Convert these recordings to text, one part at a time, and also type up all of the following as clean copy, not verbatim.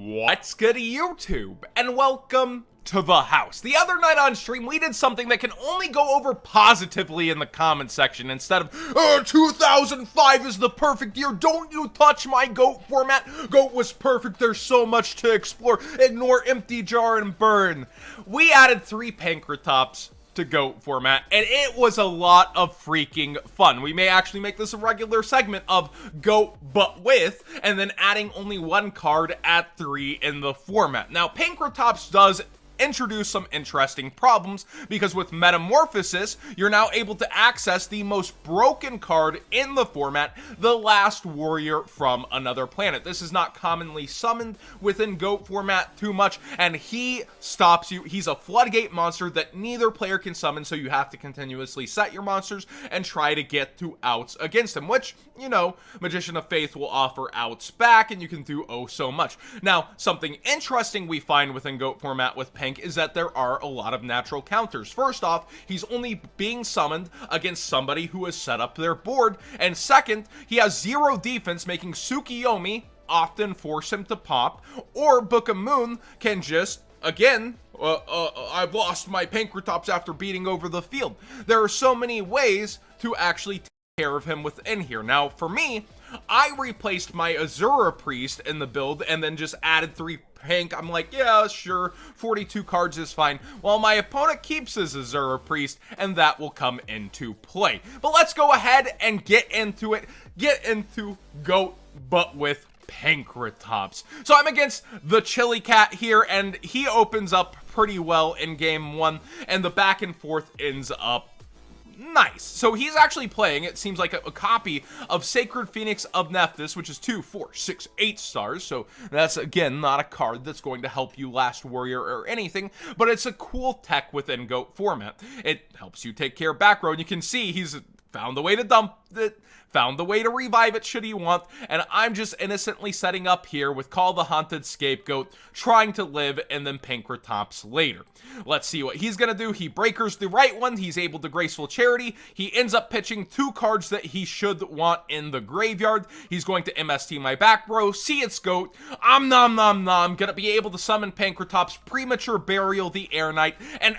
What's good, YouTube? And welcome to the house. The other night on stream, we did something that can only go over positively in the comment section instead of, 2005 is the perfect year, don't you touch my GOAT format. GOAT was perfect, there's so much to explore, ignore empty jar and burn. We added 3 Pankratops to GOAT format, and it was a lot of freaking fun. We may actually make this a regular segment of GOAT but with, and then adding only 1 card at 3 in the format. Now, Pankratops does introduce some interesting problems, because with Metamorphosis, you're now able to access the most broken card in the format, the Last Warrior from Another Planet. This is not commonly summoned within GOAT format too much, and he stops you. He's a floodgate monster that neither player can summon, so you have to continuously set your monsters and try to get to outs against him, which, you know, Magician of Faith will offer outs back, and you can do oh so much. Now, something interesting we find within GOAT format with Pank is that there are a lot of natural counters. First off, he's only being summoned against somebody who has set up their board, and second, he has 0 defense, making Tsukiyomi often force him to pop, or Book of Moon can just, again, I've lost my Pankratops after beating over the field. There are so many ways to actually take care of him within here. Now, for me, I replaced my Azura Priest in the build and then just added 3 Pank. I'm like, yeah, sure, 42 cards is fine, while my opponent keeps his Azura Priest, and that will come into play. But let's go ahead and get into it. Get into GOAT, but with Pankratops. So I'm against the Chili Cat here, and he opens up pretty well in game 1, and the back and forth ends up nice. So he's actually playing, it seems like, a copy of Sacred Phoenix of Nephthys, which is 2, 4, 6, 8 stars. So that's, again, not a card that's going to help you Last Warrior or anything, but it's a cool tech within GOAT format. It helps you take care of back row, and you can see he's found the way to dump it, found the way to revive it should he want, and I'm just innocently setting up here with Call the Haunted Scapegoat, trying to live, and then Pankratops later. Let's see what he's gonna do. He breakers the right one, he's able to Graceful Charity, he ends up pitching 2 cards that he should want in the graveyard. He's going to MST my back row, see its GOAT, nom nom nom, gonna be able to summon Pankratops, Premature Burial the Air Knight, and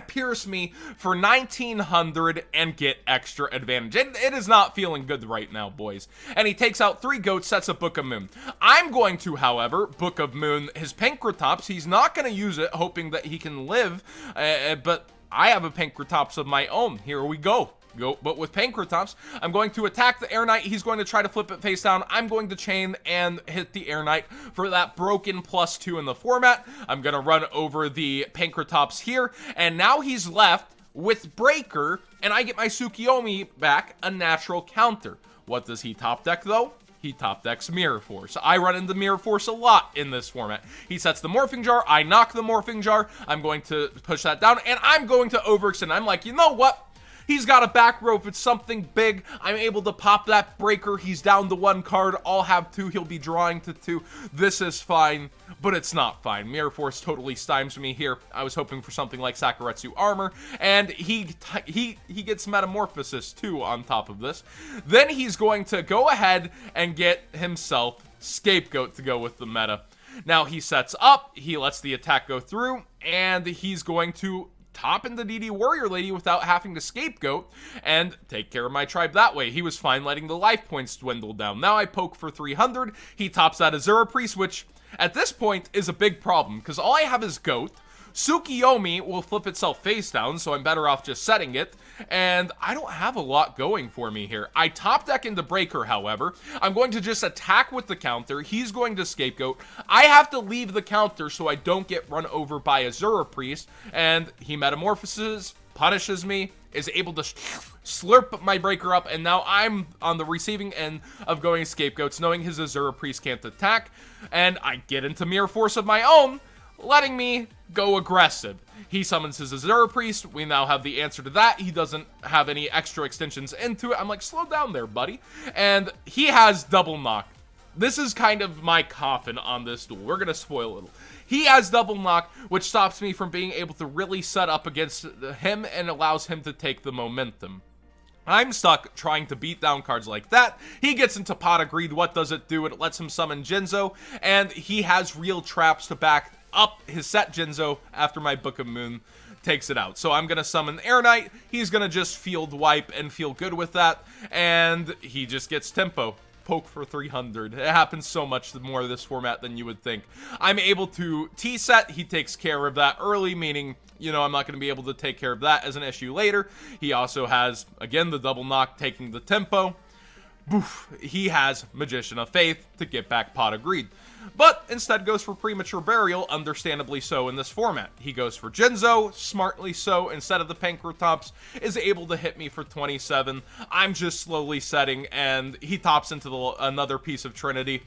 pierce me for 1900 and get extra advantage. It is not feeling good right now, boys. And he takes out 3 goats, sets a Book of Moon. I'm going to, however, Book of Moon his Pankratops. He's not going to use it, hoping that he can live, but I have a Pankratops of my own. Here we go. But with Pankratops, I'm going to attack the Air Knight. He's going to try to flip it face down. I'm going to chain and hit the Air Knight for that broken +2 in the format. I'm going to run over the Pankratops here, and now he's left with Breaker, and I get my Tsukiyomi back, a natural counter. What does he top deck, though? He top decks Mirror Force. I run into Mirror Force a lot in this format. He sets the Morphing Jar, I knock the Morphing Jar, I'm going to push that down, and I'm going to overextend. I'm like, you know what? He's got a back row. If it's something big, I'm able to pop that Breaker. He's down to 1 card. I'll have 2. He'll be drawing to 2. This is fine, but it's not fine. Mirror Force totally stymies me here. I was hoping for something like Sakuretsu Armor, and he gets Metamorphosis too on top of this. Then he's going to go ahead and get himself Scapegoat to go with the meta. Now he sets up, he lets the attack go through, and he's going to top in the DD Warrior Lady without having to Scapegoat and take care of my tribe that way. He was fine letting the life points dwindle down. Now I poke for 300. He tops that Azura Priest, which at this point is a big problem because all I have is GOAT. Tsukiyomi will flip itself face down, so I'm better off just setting it, and I don't have a lot going for me here. I top deck into Breaker, however. I'm going to just attack with the counter. He's going to Scapegoat. I have to leave the counter so I don't get run over by Azura Priest, and he metamorphoses, punishes me, is able to slurp my Breaker up, and now I'm on the receiving end of going Scapegoats, knowing his Azura Priest can't attack, and I get into Mirror Force of my own, letting me go aggressive. He summons his Azura Priest. We now have the answer to that. He doesn't have any extra extensions into it. I'm like, slow down there, buddy. And he has double knock. This is kind of my coffin on this duel. We're going to spoil a little. He has double knock, which stops me from being able to really set up against him and allows him to take the momentum. I'm stuck trying to beat down cards like that. He gets into Pot of Greed. What does it do? It lets him summon Jinzo, and he has real traps to back up his set Jinzo after my Book of Moon takes it out. So I'm going to summon Air Knight. He's going to just field wipe and feel good with that, and he just gets tempo. Poke for 300. It happens so much more this format than you would think. I'm able to T-set. He takes care of that early, meaning, you know, I'm not going to be able to take care of that as an issue later. He also has, again, the double knock taking the tempo. Boof. He has Magician of Faith to get back Pot of Greed. But instead goes for Premature Burial, understandably so in this format. He goes for Jinzo, smartly so, instead of the Pankratops, is able to hit me for 27. I'm just slowly setting, and he tops into another piece of Trinity.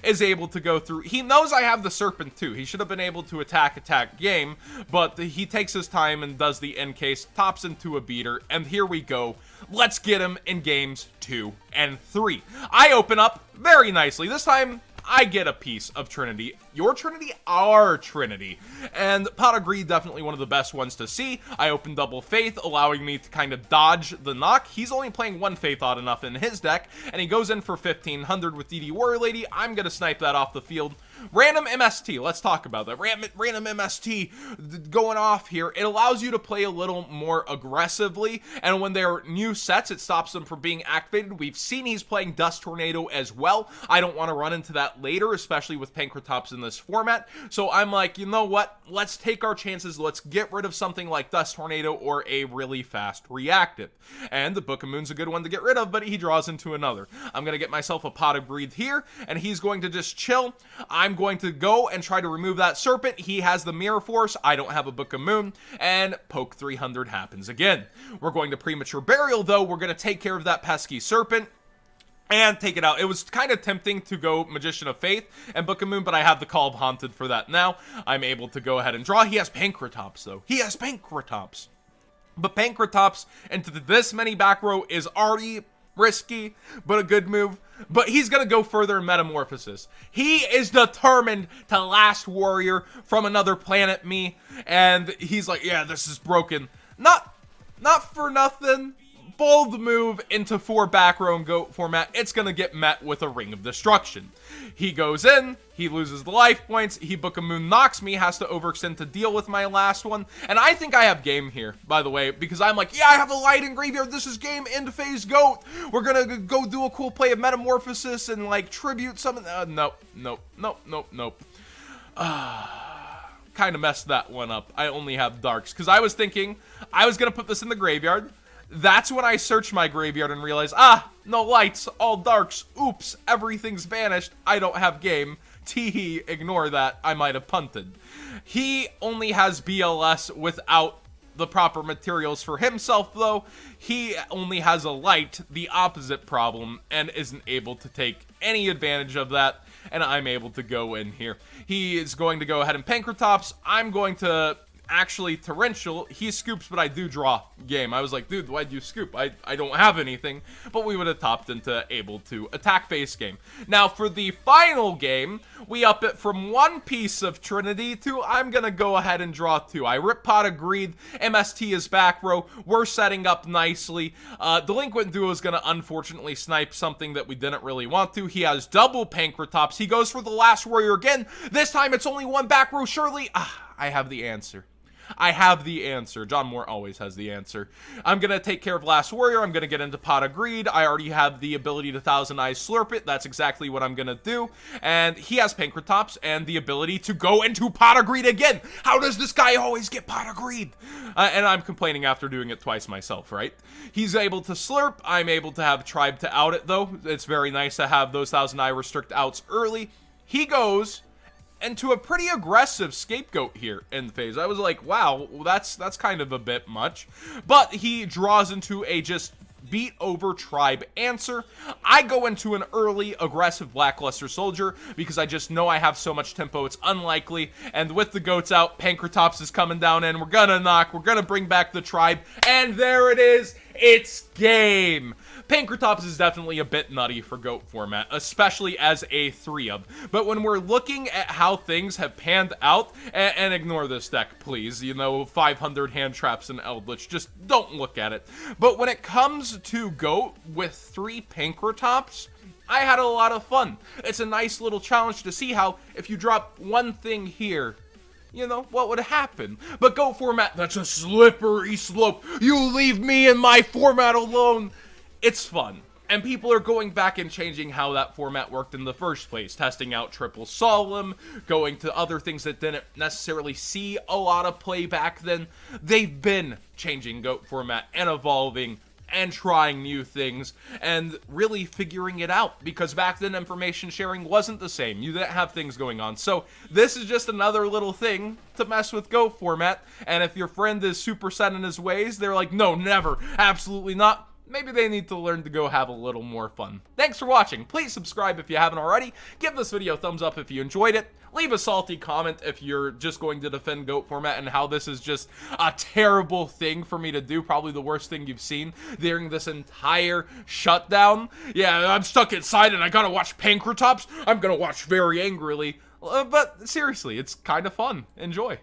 Is able to go through. He knows I have the Serpent too. He should have been able to attack game, but he takes his time and does the end case, tops into a beater, and here we go. Let's get him in games 2 and 3. I open up very nicely. This time, I get a piece of Trinity. Your Trinity? Our Trinity. And Pot of Greed, definitely one of the best ones to see. I open Double Faith, allowing me to kind of dodge the knock. He's only playing one Faith odd enough in his deck, and he goes in for 1500 with DD Warrior Lady. I'm going to snipe that off the field. Random MST, let's talk about that. Random MST going off here. It allows you to play a little more aggressively, and when there are new sets, it stops them from being activated. We've seen he's playing Dust Tornado as well. I don't want to run into that later, especially with Pankratops in this format. So I'm like, you know what? Let's take our chances. Let's get rid of something like Dust Tornado or a really fast reactive. And the Book of Moon's a good one to get rid of, but he draws into another. I'm going to get myself a Pot of Greed here, and he's going to just chill. I'm going to go and try to remove that Serpent. He has the Mirror Force. I don't have a Book of Moon, and poke 300 happens again. We're going to Premature Burial, though. We're going to take care of that pesky Serpent and take it out. It was kind of tempting to go Magician of Faith and Book of Moon, but I have the Call of Haunted for that now. I'm able to go ahead and draw. He has Pankratops, though. He has Pankratops. But Pankratops into this many back row is already risky, but a good move. But he's going to go further in Metamorphosis. He is determined to last Warrior from another planet me, and he's like, yeah, this is broken. Not for nothing. Bold move into 4 back row and goat format. It's going to get met with a Ring of Destruction. He goes in, he loses the life points, he Book of Moon knocks me, has to overextend to deal with my last one. And I think I have game here, by the way, because I'm like, yeah, I have a light in graveyard, this is game, end phase goat. We're going to go do a cool play of Metamorphosis and like tribute something. Nope. Kind of messed that one up. I only have darks, because I was thinking I was going to put this in the graveyard. That's when I searched my graveyard and realized, no lights, all darks. Oops, everything's vanished. I don't have game. Teehee, ignore that. I might have punted. He only has BLS without the proper materials for himself, though. He only has a light, the opposite problem, and isn't able to take any advantage of that. And I'm able to go in here. He is going to go ahead and Pankratops. I'm going to actually Torrential. He scoops, but I do draw game. I was like, dude, why'd you scoop? I don't have anything, but we would have topped into able to attack face game. Now for the final game, we up it from 1 piece of Trinity to I'm gonna go ahead and draw 2. I rip Pot of Greed. MST is back row. We're setting up nicely. Delinquent Duo is gonna unfortunately snipe something that we didn't really want to. He has double Pankratops. He goes for the last Warrior again. This time it's only 1 back row. Surely, I have the answer. I have the answer. John Moore always has the answer. I'm going to take care of Last Warrior. I'm going to get into Pot of Greed. I already have the ability to Thousand Eyes Slurp it. That's exactly what I'm going to do. And he has Pankratops and the ability to go into Pot of Greed again. How does this guy always get Pot of Greed? And I'm complaining after doing it twice myself, right? He's able to Slurp. I'm able to have Tribe to out it, though. It's very nice to have those Thousand Eye Restrict outs early. He goes into a pretty aggressive Scapegoat here in the phase. I was like, wow, that's kind of a bit much. But he draws into a just beat over Tribe answer. I go into an early aggressive Blackluster Soldier because I just know I have so much tempo, it's unlikely. And with the goats out, Pankratops is coming down in. We're gonna knock, we're gonna bring back the Tribe, and there it is. It's game! Pankratops is definitely a bit nutty for GOAT format, especially as a 3-of. But when we're looking at how things have panned out, and ignore this deck, please, 500 hand traps and Eldritch, just don't look at it. But when it comes to GOAT with 3 Pankratops, I had a lot of fun. It's a nice little challenge to see how, if you drop one thing here, what would happen? But GOAT format, that's a slippery slope. You leave me and my format alone. It's fun. And people are going back and changing how that format worked in the first place, testing out Triple Solemn, going to other things that didn't necessarily see a lot of play back then. They've been changing GOAT format and evolving and trying new things and really figuring it out, because back then information sharing wasn't the same. You didn't have things going on. So this is just another little thing to mess with GOAT format. And if your friend is super set in his ways, they're like, no, never, absolutely not. Maybe they need to learn to go have a little more fun. Thanks for watching. Please subscribe if you haven't already. Give this video a thumbs up if you enjoyed it. Leave a salty comment if you're just going to defend GOAT format and how this is just a terrible thing for me to do. Probably the worst thing you've seen during this entire shutdown. Yeah, I'm stuck inside and I gotta watch Pankratops. I'm gonna watch very angrily. But seriously, it's kind of fun. Enjoy.